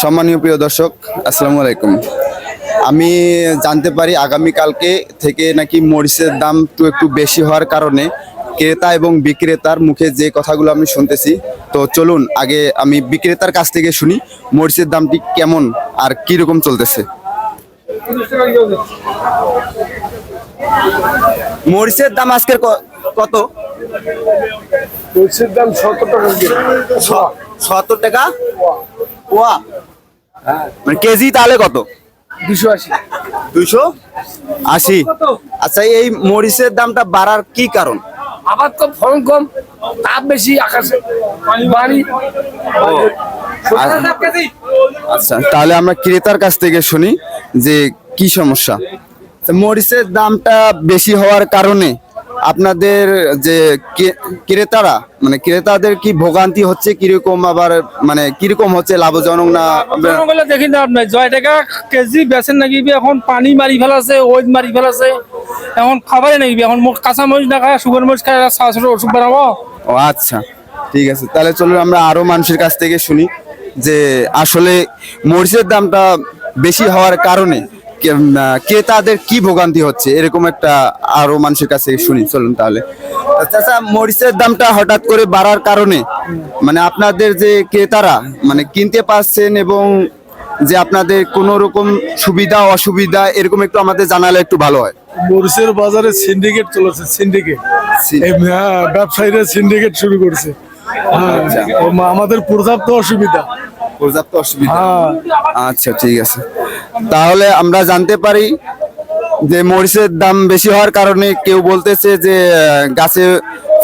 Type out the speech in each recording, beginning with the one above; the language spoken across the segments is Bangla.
সম্মানীয় প্রিয় দর্শক, আসসালামু আলাইকুম। আমি জানতে পারি আগামীকালকে থেকে নাকি মরিচের দাম একটু বেশি হওয়ার কারণে ক্রেতা এবং বিক্রেতার মুখে যে কথাগুলো আমি শুনতেছি, তো চলুন আগে আমি বিক্রেতার কাছ থেকে শুনি মরিচের দামটি কেমন আর কি রকম চলতেছে। মরিচের দাম আজকের কত? মরিচের দাম 70 টাকা কেজি। 70 টাকা পোয়া, মানে কেজি তাহলে কত? 280। 280। আচ্ছা, এই মরিচের দামটা বাড়ার কি কারণ? আবার তো ফলন কম, তাপ বেশি, আকাশে পানি। আচ্ছা, তাহলে আমরা ক্রেতার কাছ থেকে শুনি যে কি সমস্যা। তো মরিচের দামটা বেশি হওয়ার কারণে আপনাদের যে ক্রেতারা, মানে ক্রেতাদের কি ভোগান্তি হচ্ছে কিরকম, আবার মানে কিরকম হচ্ছে, লাভজনক না? দেখি না আপনি 6 টাকা কেজি বেচেন নাকি? এখন পানি মারি ফেলাছে, ওই মারি ফেলাছে, এখন খাবারই নাকি? এখন কাঁচা মরিচ না খায় সুগার মরিচ খায়, অসুখ বাড়াবো। ও আচ্ছা, ঠিক আছে, তাহলে চলুন আমরা আরো মানুষের কাছ থেকে শুনি যে আসলে মরিচের দামটা বেশি হওয়ার কারণে ক্রেতাদের কি ভোগান্তি হচ্ছে, এরকম একটা আরো মানুষের কাছে শুনি। চলুন তাহলে। আচ্ছা, মরিচের দামটা হঠাৎ করে বাড়ার কারণে মানে আপনাদের যে ক্রেতারা মানে কিনতে পারছেন এবং যে আপনাদের কোনো রকম সুবিধা অসুবিধা এরকম একটু আমাদের জানালে একটু ভালো হয়। মরিচের বাজারে সিন্ডিকেট চলেছে, সিন্ডিকেট। ব্যবসায়ীরা সিন্ডিকেট শুরু করছে। আচ্ছা, আমাদের পর্যাপ্ত অসুবিধা। আচ্ছা, ঠিক আছে, তাহলে আমরা জানতে পারি যে মরিচের দাম বেশি হওয়ার কারণে কেউ বলতেছে যে গাছে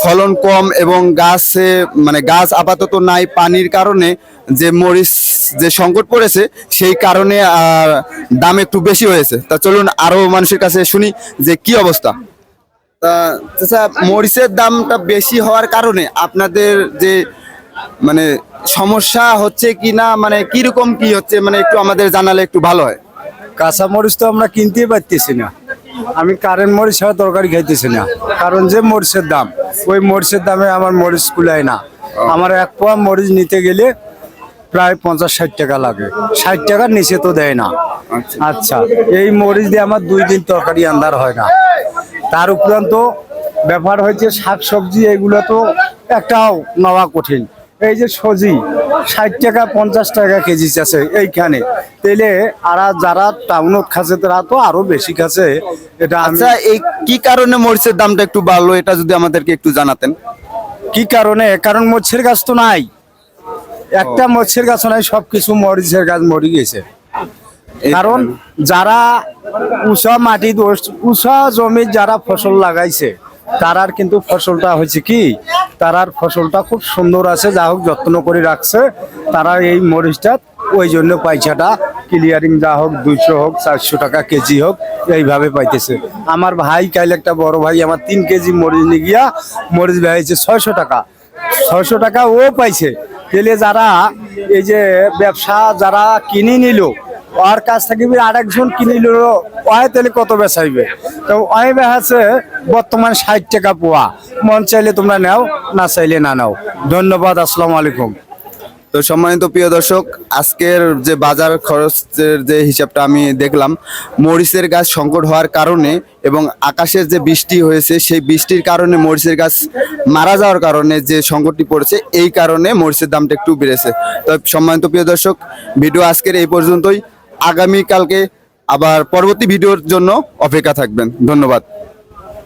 ফলন কম এবং গাছে মানে গাছ আপাতত নাই, পানির কারণে যে মরিচ যে সংকট পড়েছে সেই কারণে দাম একটু বেশি হয়েছে। তা চলুন আরো মানুষের কাছে শুনি যে কি অবস্থা। তা মরিচের দামটা বেশি হওয়ার কারণে আপনাদের যে মানে সমস্যা হচ্ছে কি না, মানে কিরকম কি হচ্ছে, মানে একটু আমাদের জানালে একটু ভালো হয়। কাঁচা মরিচ তো আমরা কিনতেই পারতেছি না। আমি কারেন্ট মরিচ ছাড়া তরকারি খাইতেছি না, কারণ যে মরিচের দাম, ওই মরিচের দামে আমার মরিচ কুলায় না। আমার 1 পোয়া মরিচ নিতে গেলে প্রায় 50-60 টাকা লাগে, 60 টাকার নিচে তো দেয় না। আচ্ছা, এই মরিচ দিয়ে আমার 2 দিন তরকারি আন্দার হয় না। তার উপরান্ত ব্যাপার হয়েছে শাকসবজি, এগুলো তো একটাও নেওয়া কঠিন। এই যে সবজি 60 টাকা 50 টাকা কেজি আছে এইখানে, তাইলে আর যারা টাউনত খাচ্ছে তারা তো আরো বেশি খাচ্ছে। এটা আচ্ছা, এই কি কারণে মরিচের দামটা একটু বাড়লো, এটা যদি আমাদেরকে একটু জানাতেন। কি কারণে? কারণ মরিচের গাছ তো নাই, একটা মরিচের গাছ নাই, সবকিছু মরিচের গাছ মরে গেছে। কারণ যারা উঁচা মাটি, উঁচা জমি যারা ফসল লাগাইছে তারার কিন্তু ফসলটা হয়েছে কি, তারার ফসলটা খুব সুন্দর আছে, যা হোক যত্ন করে রাখছে তারা। এই মরিচটা ওই জন্য পয়সাটা ক্লিয়ারিং যা হোক 200 হোক 400 টাকা কেজি হোক এইভাবে পাইতেছে। আমার ভাই কাইলে একটা বড় ভাই আমার 3 কেজি মরিচ নিয়ে গিয়া মরিচ বেড়েছে 600 টাকা, 600 টাকা ও পাইছে। তাহলে যারা এই যে ব্যবসা যারা কিনে নিল, ওর কাছ থেকে আরেকজন কিনে নিল, ওই তাহলে কত বেচাইবে? তো ওই বেচাচ্ছে বর্তমান 60 টাকা পোয়া। মন চাইলে তোমরা নাও, না চাইলে না নাও। ধন্যবাদ, আসসালামু আলাইকুম। তো সম্মানিত প্রিয় দর্শক, আজকের যে বাজার খরচের যে হিসাবটা আমি দেখলাম, মরিচের গাছ সংকট হওয়ার কারণে এবং আকাশের যে বৃষ্টি হয়েছে সেই বৃষ্টির কারণে মরিচের গাছ মারা যাওয়ার কারণে যে সংকটটি পড়েছে, এই কারণে মরিচের দামটা একটু বেড়েছে। তো সম্মানিত প্রিয় দর্শক, ভিডিও আজকের এই পর্যন্তই। আগামীকালকে আবার পরবর্তী ভিডিওর জন্য অপেক্ষা থাকবেন। ধন্যবাদ।